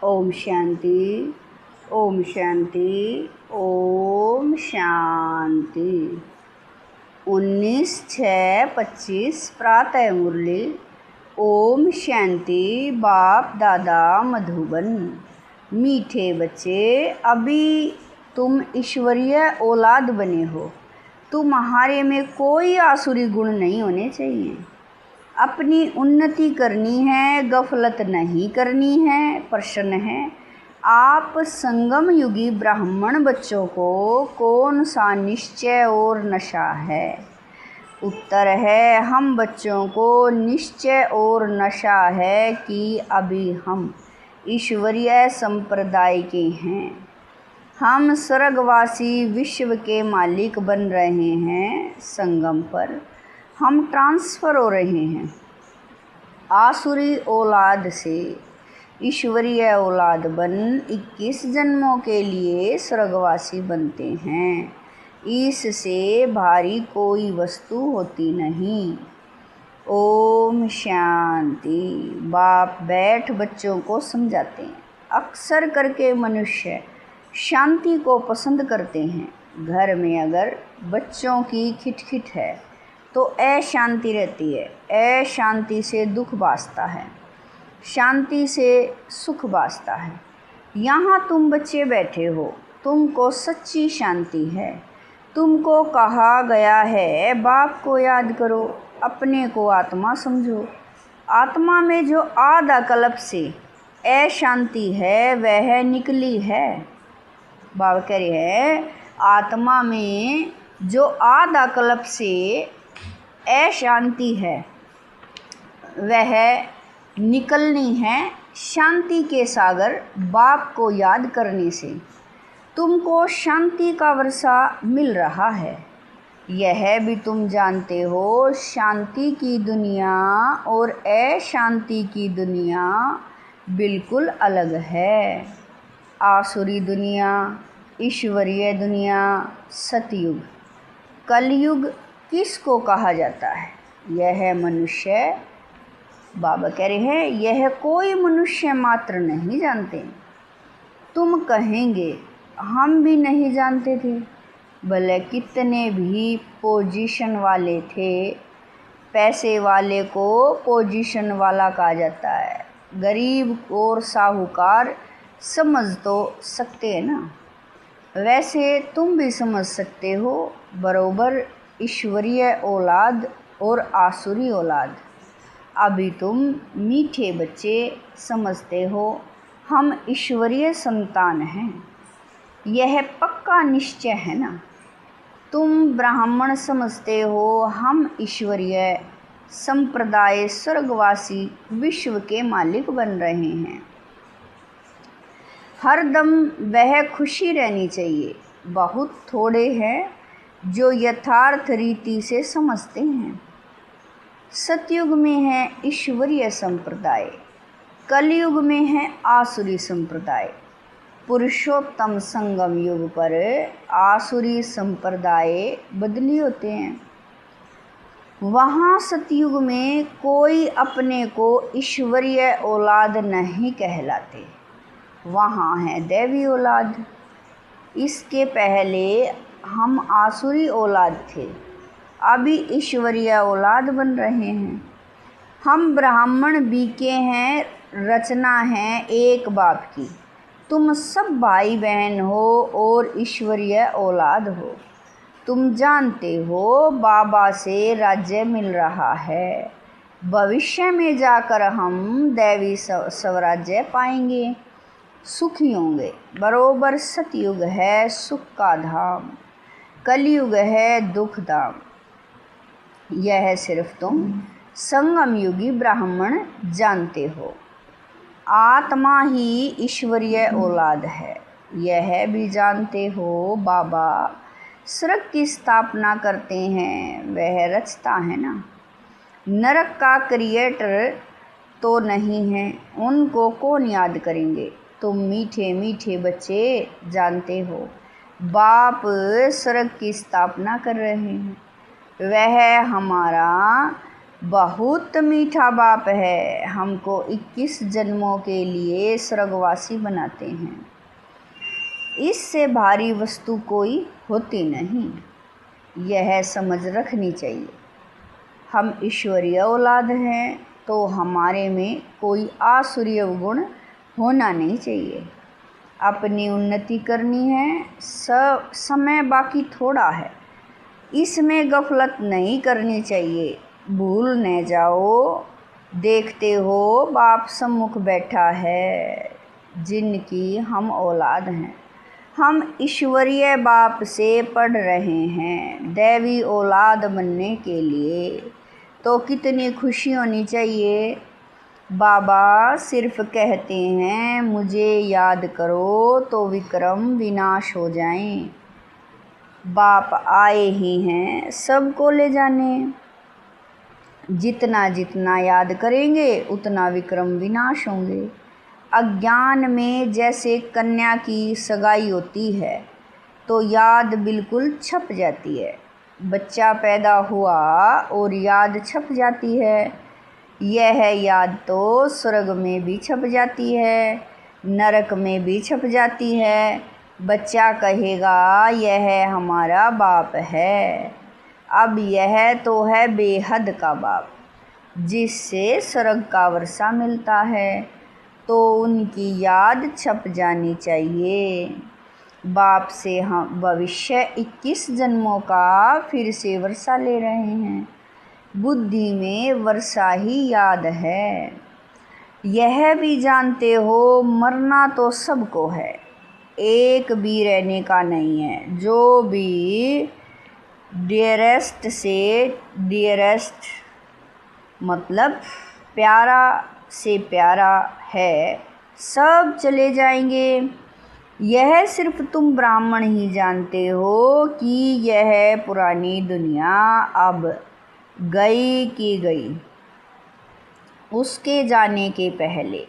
ओम शांति, ओम शांति, ओम शांति। 19/6/25 प्रातः मुरली। ओम शांति। बाप दादा मधुबन। मीठे बच्चे, अभी तुम ईश्वरीय औलाद बने हो। तुम्हारे में कोई आसुरी गुण नहीं होने चाहिए। अपनी उन्नति करनी है, गफलत नहीं करनी है। प्रश्न है, आप संगम युगी ब्राह्मण बच्चों को कौन सा निश्चय और नशा है? उत्तर है, हम बच्चों को निश्चय और नशा है कि अभी हम ईश्वरीय संप्रदाय के हैं। हम स्वर्गवासी विश्व के मालिक बन रहे हैं। संगम पर हम ट्रांसफ़र हो रहे हैं। आसुरी औलाद से ईश्वरीय औलाद बन 21 जन्मों के लिए स्वर्गवासी बनते हैं। इससे भारी कोई वस्तु होती नहीं। ओम शांति। बाप बैठ बच्चों को समझाते हैं। अक्सर करके मनुष्य शांति को पसंद करते हैं। घर में अगर बच्चों की खिटखिट है तो अशांति रहती है। अशांति से दुख बासता है, शांति से सुख बासता है। यहाँ तुम बच्चे बैठे हो, तुमको सच्ची शांति है। तुमको कहा गया है बाप को याद करो, अपने को आत्मा समझो। आत्मा में जो आधा कल्प से अशांति है वह निकली है। बाबा कह रहे हैं, आत्मा में जो आधा कल्प से अशांति है वह निकलनी है शांति के सागर बाप को याद करने से। तुमको शांति का वर्षा मिल रहा है, यह भी तुम जानते हो। शांति की दुनिया और अशांति की दुनिया बिल्कुल अलग है। आसुरी दुनिया, ईश्वरीय दुनिया, सतयुग। कलयुग किसको कहा जाता है? यह मनुष्य, बाबा कह रहे हैं, यह कोई मनुष्य मात्र नहीं जानते। तुम कहेंगे हम भी नहीं जानते थे। भले कितने भी पोजीशन वाले थे। पैसे वाले को पोजीशन वाला कहा जाता है। गरीब और साहूकार समझ तो सकते हैं ना। वैसे तुम भी समझ सकते हो बरोबर ईश्वरीय औलाद और आसुरी औलाद। अभी तुम मीठे बच्चे समझते हो हम ईश्वरीय संतान हैं। यह पक्का निश्चय है ना। तुम ब्राह्मण समझते हो हम ईश्वरीय संप्रदाय स्वर्गवासी विश्व के मालिक बन रहे हैं। हरदम वह खुशी रहनी चाहिए। बहुत थोड़े हैं जो यथार्थ रीति से समझते हैं। सतयुग में है ईश्वरीय संप्रदाय, कलयुग में है आसुरी संप्रदाय। पुरुषोत्तम संगम युग पर आसुरी संप्रदाय बदली होते हैं। वहाँ सतयुग में कोई अपने को ईश्वरीय औलाद नहीं कहलाते, वहाँ है दैवी औलाद। इसके पहले हम आसुरी औलाद थे, अभी ईश्वरीय औलाद बन रहे हैं। हम ब्राह्मण बीके हैं, रचना है एक बाप की। तुम सब भाई बहन हो और ईश्वरीय औलाद हो। तुम जानते हो बाबा से राज्य मिल रहा है। भविष्य में जाकर हम दैवी स्वराज्य पाएंगे, सुखी होंगे। बरोबर सतयुग है सुख का धाम, कलयुग है दुख धाम। यह सिर्फ तुम संगम युगी ब्राह्मण जानते हो। आत्मा ही ईश्वरीय औलाद है, यह भी जानते हो। बाबा स्वर्ग की स्थापना करते हैं, वह रचता है ना। नरक का क्रिएटर तो नहीं है, उनको कौन याद करेंगे? तुम मीठे मीठे बच्चे जानते हो बाप स्वर्ग की स्थापना कर रहे हैं। वह हमारा बहुत मीठा बाप है, हमको 21 जन्मों के लिए स्वर्गवासी बनाते हैं। इससे भारी वस्तु कोई होती नहीं, यह समझ रखनी चाहिए। हम ईश्वरीय औलाद हैं तो हमारे में कोई आसुरीय गुण होना नहीं चाहिए। अपनी उन्नति करनी है, समय बाकी थोड़ा है, इसमें गफलत नहीं करनी चाहिए। भूल न जाओ, देखते हो बाप सम्मुख बैठा है जिनकी हम औलाद हैं। हम ईश्वरीय बाप से पढ़ रहे हैं। दैवी औलाद बनने के लिए तो कितनी खुशी होनी चाहिए। बाबा सिर्फ कहते हैं मुझे याद करो तो विक्रम विनाश हो जाएं। बाप आए ही हैं सबको ले जाने। जितना जितना याद करेंगे उतना विक्रम विनाश होंगे। अज्ञान में जैसे कन्या की सगाई होती है तो याद बिल्कुल छप जाती है। बच्चा पैदा हुआ और याद छप जाती है। यह याद तो स्वर्ग में भी छप जाती है, नरक में भी छप जाती है। बच्चा कहेगा यह हमारा बाप है। अब यह तो है बेहद का बाप, जिससे स्वर्ग का वर्षा मिलता है, तो उनकी याद छप जानी चाहिए। बाप से हम भविष्य 21 जन्मों का फिर से वर्षा ले रहे हैं। बुद्धि में वर्षा ही याद है। यह भी जानते हो मरना तो सबको है, एक भी रहने का नहीं है। जो भी डियरेस्ट से डियरेस्ट मतलब प्यारा से प्यारा है, सब चले जाएंगे। यह सिर्फ तुम ब्राह्मण ही जानते हो कि यह पुरानी दुनिया अब गई की गई। उसके जाने के पहले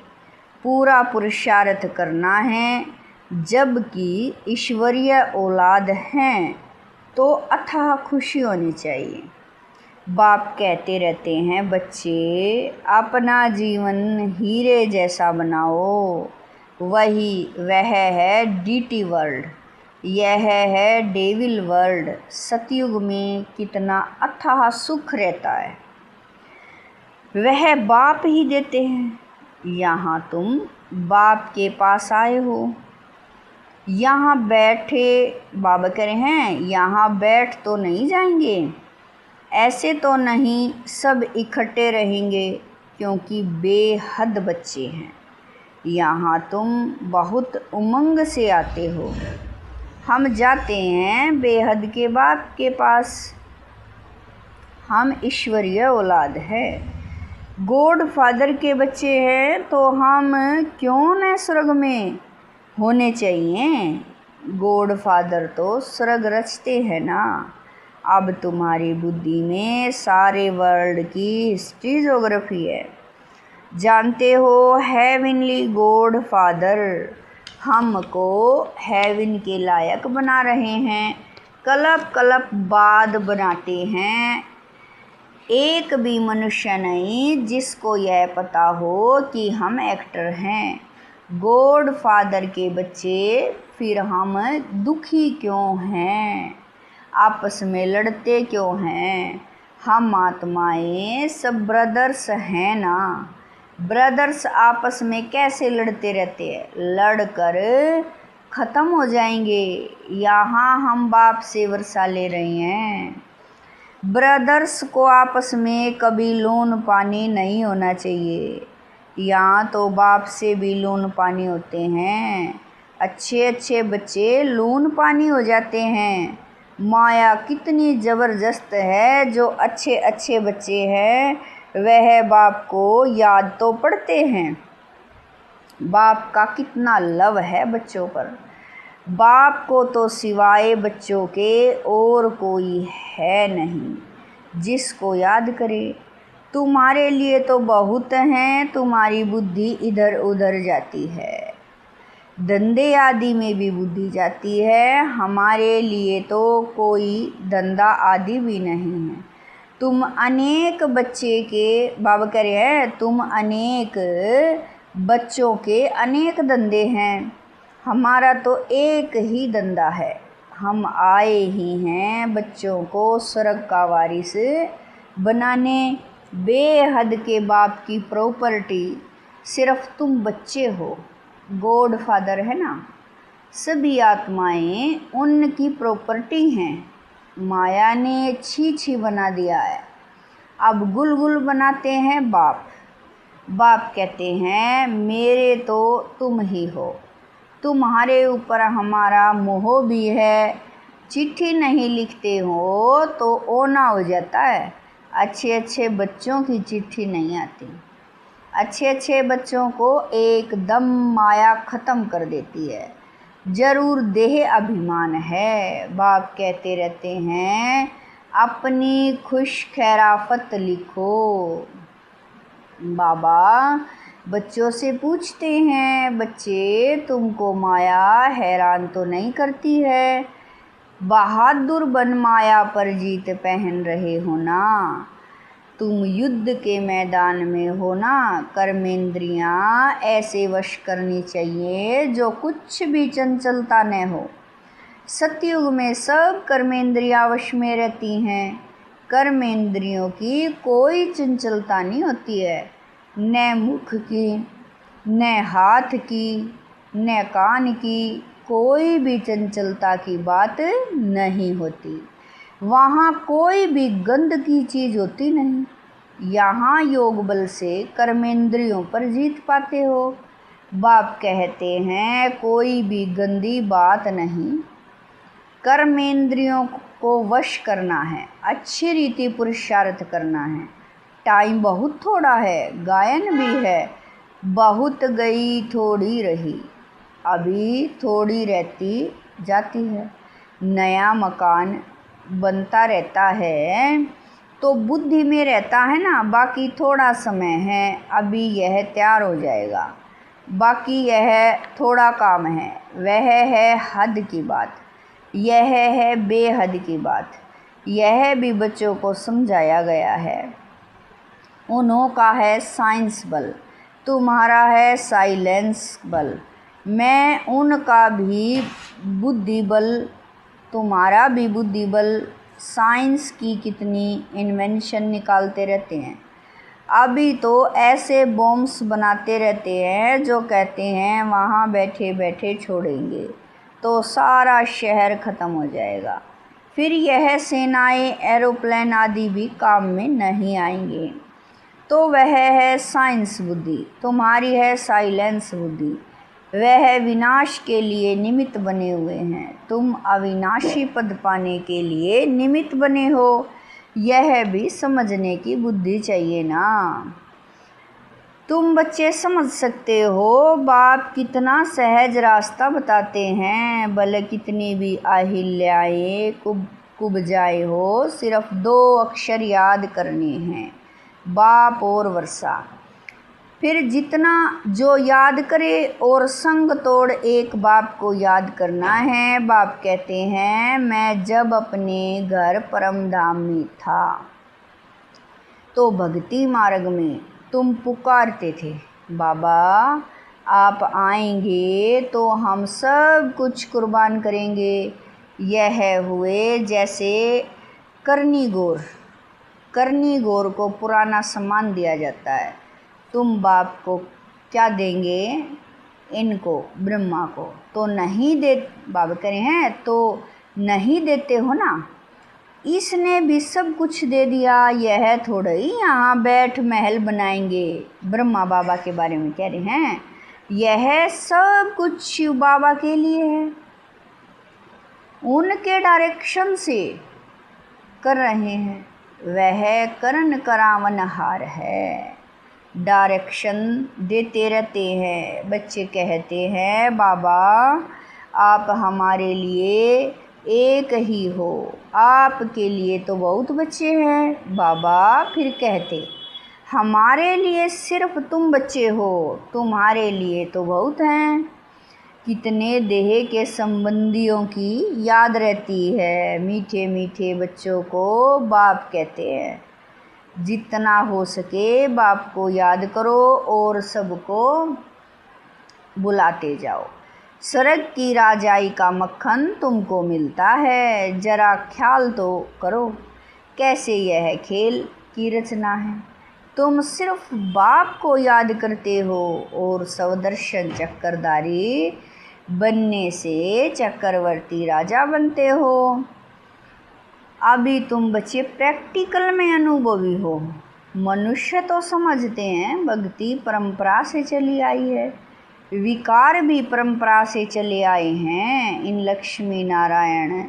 पूरा पुरुषार्थ करना है। जबकि ईश्वरीय औलाद हैं तो अथाह खुशी होनी चाहिए। बाप कहते रहते हैं बच्चे अपना जीवन हीरे जैसा बनाओ। वह है डीटी वर्ल्ड, यह है डेविल वर्ल्ड। सतयुग में कितना अथाह सुख रहता है, वह बाप ही देते हैं। यहाँ तुम बाप के पास आए हो, यहाँ बैठे। बाबा कह रहे हैं यहाँ बैठ तो नहीं जाएंगे, ऐसे तो नहीं सब इकट्ठे रहेंगे, क्योंकि बेहद बच्चे हैं। यहाँ तुम बहुत उमंग से आते हो। हम जाते हैं बेहद के बाप के पास। हम ईश्वरीय औलाद है, गॉड फादर के बच्चे हैं, तो हम क्यों न स्वर्ग में होने चाहिए। गॉड फादर तो स्वर्ग रचते हैं ना। अब तुम्हारी बुद्धि में सारे वर्ल्ड की हिस्ट्री ज्योग्राफी है। जानते हो हेवनली गॉड फादर हमको हेवन के लायक बना रहे हैं, कल्प कल्प बाद बनाते हैं। एक भी मनुष्य नहीं जिसको यह पता हो कि हम एक्टर हैं, गॉड फादर के बच्चे। फिर हम दुखी क्यों हैं, आपस में लड़ते क्यों हैं। हम आत्माएं सब ब्रदर्स हैं ना। ब्रदर्स आपस में कैसे लड़ते रहते हैं, लड़कर ख़त्म हो जाएंगे। यहाँ हम बाप से वर्षा ले रहे हैं। ब्रदर्स को आपस में कभी लोन पानी नहीं होना चाहिए। यहाँ तो बाप से भी लोन पानी होते हैं। अच्छे अच्छे बच्चे लोन पानी हो जाते हैं। माया कितनी ज़बरदस्त है। जो अच्छे अच्छे बच्चे हैं वह बाप को याद तो पड़ते हैं। बाप का कितना लव है बच्चों पर। बाप को तो सिवाय बच्चों के और कोई है नहीं जिसको याद करे। तुम्हारे लिए तो बहुत हैं, तुम्हारी बुद्धि इधर उधर जाती है, धंधे आदि में भी बुद्धि जाती है। हमारे लिए तो कोई धंधा आदि भी नहीं है। तुम अनेक बच्चे के बाबा कह रहे हैं, तुम अनेक बच्चों के अनेक धंधे हैं, हमारा तो एक ही धंधा है। हम आए ही हैं बच्चों को स्वर्ग का वारिस बनाने। बेहद के बाप की प्रॉपर्टी सिर्फ तुम बच्चे हो। गॉड फादर है ना, सभी आत्माएं उनकी प्रॉपर्टी हैं। माया ने छी बना दिया है। अब गुलगुल बनाते हैं बाप। बाप कहते हैं मेरे तो तुम ही हो, तुम्हारे ऊपर हमारा मोह भी है। चिट्ठी नहीं लिखते हो तो ओना हो जाता है। अच्छे बच्चों की चिट्ठी नहीं आती। अच्छे बच्चों को एकदम माया ख़त्म कर देती है। ज़रूर देह अभिमान है। बाप कहते रहते हैं अपनी खुश खैराफत लिखो। बाबा बच्चों से पूछते हैं, बच्चे तुमको माया हैरान तो नहीं करती है? बहादुर बन माया पर जीत पहन रहे हो ना। तुम युद्ध के मैदान में हो ना। कर्मेंद्रियां ऐसे वश करनी चाहिए जो कुछ भी चंचलता न हो। सतयुग में सब कर्मेंद्रियां वश में रहती हैं। कर्मेंद्रियों की कोई चंचलता नहीं होती है, न मुख की, न हाथ की, न कान की, कोई भी चंचलता की बात नहीं होती। वहाँ कोई भी गंद की चीज़ होती नहीं। यहाँ योग बल से कर्मेंद्रियों पर जीत पाते हो। बाप कहते हैं कोई भी गंदी बात नहीं। कर्मेंद्रियों को वश करना है, अच्छी रीति पुरुषार्थ करना है। टाइम बहुत थोड़ा है, गायन भी है, बहुत गई थोड़ी रही, अभी थोड़ी रहती जाती है। नया मकान बनता रहता है तो बुद्धि में रहता है ना, बाकी थोड़ा समय है, अभी यह तैयार हो जाएगा। बाकी यह थोड़ा काम है, वह है हद की बात, यह है बेहद की बात। यह भी बच्चों को समझाया गया है। उन्हों का है साइंस बल, तुम्हारा है साइलेंस बल। मैं उनका भी बुद्धि बल, तुम्हारा भी बुद्धि बल। साइंस की कितनी इन्वेंशन निकालते रहते हैं। अभी तो ऐसे बॉम्ब्स बनाते रहते हैं जो कहते हैं वहाँ बैठे बैठे छोड़ेंगे तो सारा शहर ख़त्म हो जाएगा। फिर यह सेनाएं, एरोप्लेन आदि भी काम में नहीं आएंगे। तो वह है साइंस बुद्धि, तुम्हारी है साइलेंस बुद्धि। वह विनाश के लिए निमित्त बने हुए हैं, तुम अविनाशी पद पाने के लिए निमित्त बने हो। यह भी समझने की बुद्धि चाहिए ना। तुम बच्चे समझ सकते हो बाप कितना सहज रास्ता बताते हैं। भले कितनी भी अहिल्याएं कुब्जाए हो, सिर्फ 2 अक्षर याद करने हैं, बाप और वर्षा। फिर जितना जो याद करे और संग तोड़ एक बाप को याद करना है। बाप कहते हैं मैं जब अपने घर परम धाम में था तो भक्ति मार्ग में तुम पुकारते थे, बाबा आप आएंगे तो हम सब कुछ कुर्बान करेंगे। यह हुए जैसे करनी गौर को पुराना सामान दिया जाता है। तुम बाप को क्या देंगे? इनको, ब्रह्मा को तो नहीं दे, बाबा कह रहे हैं तो नहीं देते हो ना। इसने भी सब कुछ दे दिया, यह थोड़ा ही यहाँ बैठ महल बनाएंगे। ब्रह्मा बाबा के बारे में कह रहे हैं यह सब कुछ शिव बाबा के लिए है, उनके डायरेक्शन से कर रहे हैं। वह करण करावनहार है, डायरेक्शन देते रहते हैं। बच्चे कहते हैं बाबा आप हमारे लिए एक ही हो, आपके लिए तो बहुत बच्चे हैं। बाबा फिर कहते हमारे लिए सिर्फ तुम बच्चे हो, तुम्हारे लिए तो बहुत हैं। कितने देह के संबंधियों की याद रहती है। मीठे मीठे बच्चों को बाप कहते हैं जितना हो सके बाप को याद करो और सबको बुलाते जाओ। स्वर्ग की राजाई का मक्खन तुमको मिलता है, जरा ख्याल तो करो कैसे यह खेल की रचना है। तुम सिर्फ बाप को याद करते हो और सवदर्शन चक्रधारी बनने से चक्रवर्ती राजा बनते हो। अभी तुम बच्चे प्रैक्टिकल में अनुभवी हो। मनुष्य तो समझते हैं भक्ति परंपरा से चली आई है, विकार भी परंपरा से चले आए हैं। इन लक्ष्मी नारायण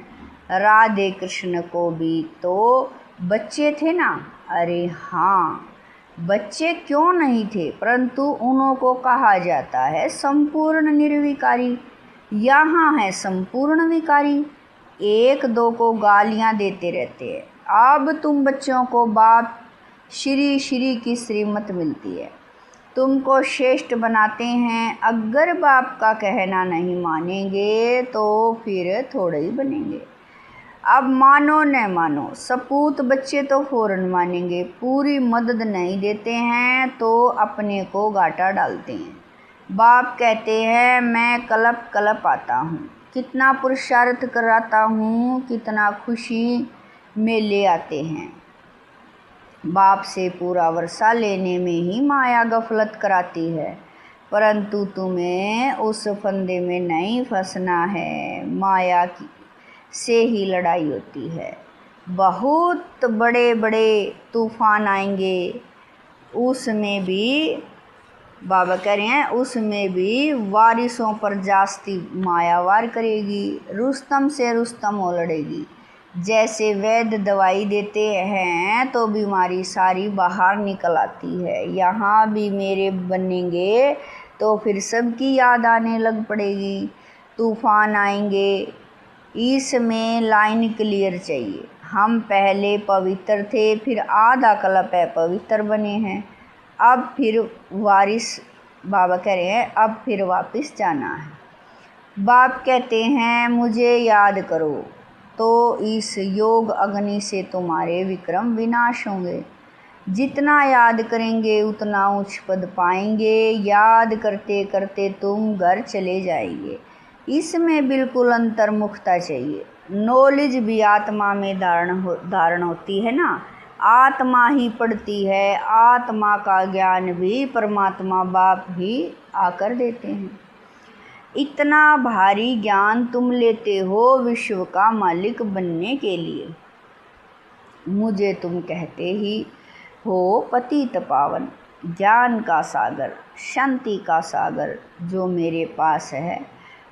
राधे कृष्ण को भी तो बच्चे थे ना। अरे हाँ, बच्चे क्यों नहीं थे, परंतु उन्हों को कहा जाता है संपूर्ण निर्विकारी। यहाँ है संपूर्ण विकारी, एक दो को गालियाँ देते रहते हैं। अब तुम बच्चों को बाप श्री श्री की श्रीमत मिलती है, तुमको श्रेष्ठ बनाते हैं। अगर बाप का कहना नहीं मानेंगे तो फिर थोड़े ही बनेंगे। अब मानो न मानो, सपूत बच्चे तो फ़ौरन मानेंगे, पूरी मदद नहीं देते हैं तो अपने को घाटा डालते हैं। बाप कहते हैं मैं कलप कलप आता हूँ, कितना पुरुषार्थ कराता हूँ, कितना खुशी मेले आते हैं। बाप से पूरा वर्षा लेने में ही माया गफलत कराती है, परंतु तुम्हें उस फंदे में नहीं फंसना है। माया की से ही लड़ाई होती है। बहुत बड़े बड़े तूफान आएंगे, उसमें भी बाबा कह रहे हैं उसमें भी वारिसों पर जास्ती माया वार करेगी, रुस्तम से रुस्तम हो लड़ेगी। जैसे वैद्य दवाई देते हैं तो बीमारी सारी बाहर निकल आती है। यहाँ भी मेरे बनेंगे तो फिर सबकी याद आने लग पड़ेगी। तूफान आएंगे, इसमें लाइन क्लियर चाहिए। हम पहले पवित्र थे, फिर आधा कल्प है पवित्र बने हैं, अब फिर वारिस बाबा कह रहे हैं अब फिर वापस जाना है। बाप कहते हैं मुझे याद करो तो इस योग अग्नि से तुम्हारे विक्रम विनाश होंगे। जितना याद करेंगे उतना उच्च पद पाएंगे। याद करते करते तुम घर चले जाएंगे। इसमें बिल्कुल अंतर्मुखता चाहिए। नॉलेज भी आत्मा में धारण होती है ना, आत्मा ही पढ़ती है। आत्मा का ज्ञान भी परमात्मा बाप ही आकर देते हैं। इतना भारी ज्ञान तुम लेते हो विश्व का मालिक बनने के लिए। मुझे तुम कहते ही हो पतित पावन, ज्ञान का सागर, शांति का सागर जो मेरे पास है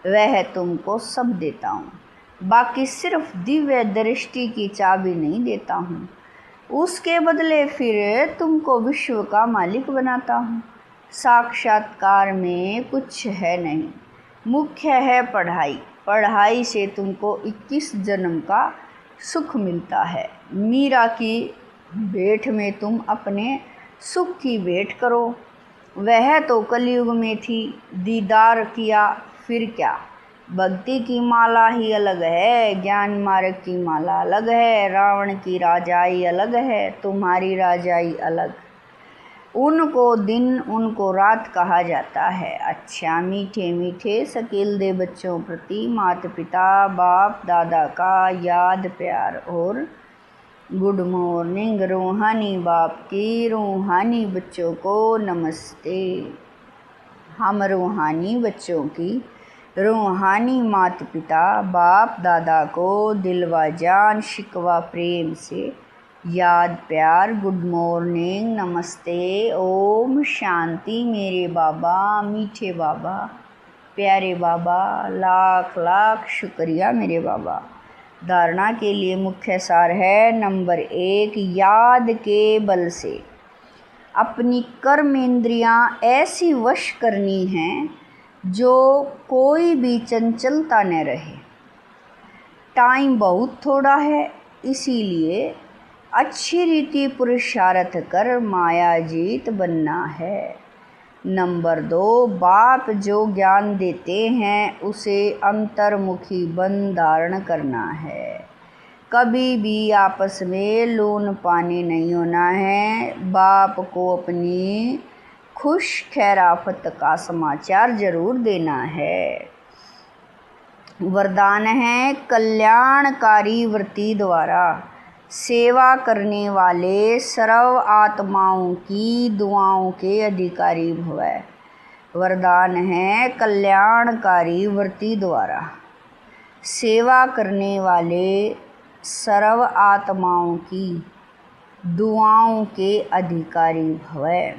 वह तुमको सब देता हूँ। बाकी सिर्फ दिव्य दृष्टि की चाबी नहीं देता हूँ, उसके बदले फिर तुमको विश्व का मालिक बनाता हूँ। साक्षात्कार में कुछ है नहीं, मुख्य है पढ़ाई। पढ़ाई से तुमको 21 जन्म का सुख मिलता है। मीरा की भेंट में तुम अपने सुख की भेंट करो। वह तो कलयुग में थी, दीदार किया फिर क्या। भक्ति की माला ही अलग है, ज्ञान मार्ग की माला अलग है। रावण की राजाई अलग है, तुम्हारी राजाई अलग। उनको दिन उनको रात कहा जाता है। अच्छा मीठे मीठे शकील दे बच्चों प्रति माता पिता बाप दादा का याद प्यार और गुड मॉर्निंग। रूहानी बाप की रूहानी बच्चों को नमस्ते। हम रूहानी बच्चों की रूहानी माता पिता बाप दादा को दिलवा जान शिकवा प्रेम से याद प्यार गुड मॉर्निंग नमस्ते ओम शांति। मेरे बाबा मीठे बाबा प्यारे बाबा, लाख लाख शुक्रिया मेरे बाबा। धारणा के लिए मुख्य सार है नंबर 1, याद के बल से अपनी कर्म इंद्रियां ऐसी वश करनी हैं जो कोई भी चंचलता न रहे। टाइम बहुत थोड़ा है, इसीलिए अच्छी रीति पुरुषार्थ कर माया जीत बनना है। नंबर 2, बाप जो ज्ञान देते हैं उसे अंतर्मुखी बन धारण करना है। कभी भी आपस में लून पानी नहीं होना है। बाप को अपनी खुश खैराफत का समाचार जरूर देना है। वरदान है कल्याणकारी वृत्ति द्वारा सेवा करने वाले सर्व आत्माओं की दुआओं के अधिकारी भवै। वरदान है कल्याणकारी वृत्ति द्वारा सेवा करने वाले सर्व आत्माओं की दुआओं के अधिकारी भवै।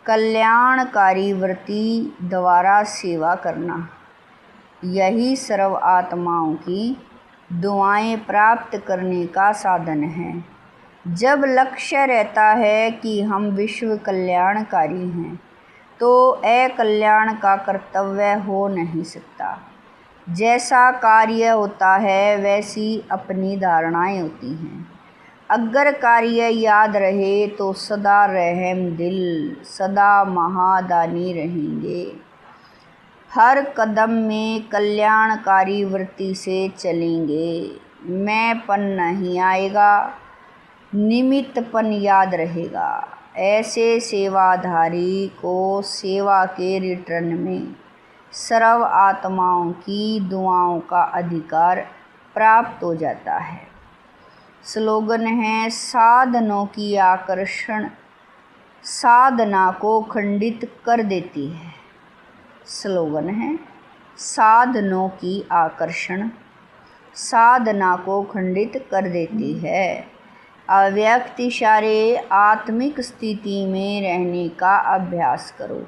कल्याणकारी वृत्ति द्वारा सेवा करना, यही सर्व आत्माओं की दुआएं प्राप्त करने का साधन है। जब लक्ष्य रहता है कि हम विश्व कल्याणकारी हैं, तो अकल्याण का कर्तव्य हो नहीं सकता। जैसा कार्य होता है वैसी अपनी धारणाएं होती हैं। अगर कार्य याद रहे तो सदा रहम दिल, सदा महादानी रहेंगे। हर कदम में कल्याणकारी वृत्ति से चलेंगे। मैंपन नहीं आएगा, निमित्तपन याद रहेगा। ऐसे सेवाधारी को सेवा के रिटर्न में सर्व आत्माओं की दुआओं का अधिकार प्राप्त हो जाता है। स्लोगन है साधनों की आकर्षण साधना को खंडित कर देती है। स्लोगन है साधनों की आकर्षण साधना को खंडित कर देती है। अव्यक्त इशारे आत्मिक स्थिति में रहने का अभ्यास करो।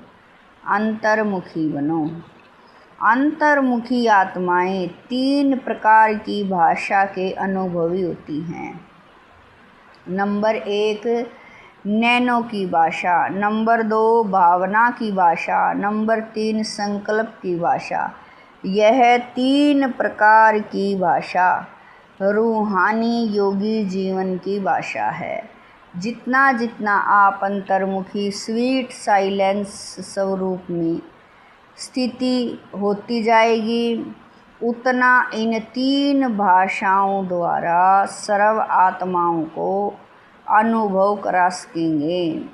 अंतर्मुखी बनो। अंतर्मुखी आत्माएं 3 प्रकार की भाषा के अनुभवी होती हैं। नंबर 1 नैनो की भाषा, नंबर 2 भावना की भाषा, नंबर 3 संकल्प की भाषा। यह 3 प्रकार की भाषा रूहानी योगी जीवन की भाषा है। जितना जितना आप अंतर्मुखी स्वीट साइलेंस स्वरूप में स्थिति होती जाएगी, उतना इन 3 भाषाओं द्वारा सर्व आत्माओं को अनुभव करा सकेंगे।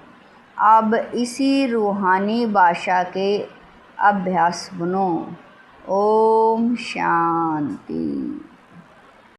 अब इसी रूहानी भाषा के अभ्यास बनो। ओम शांति।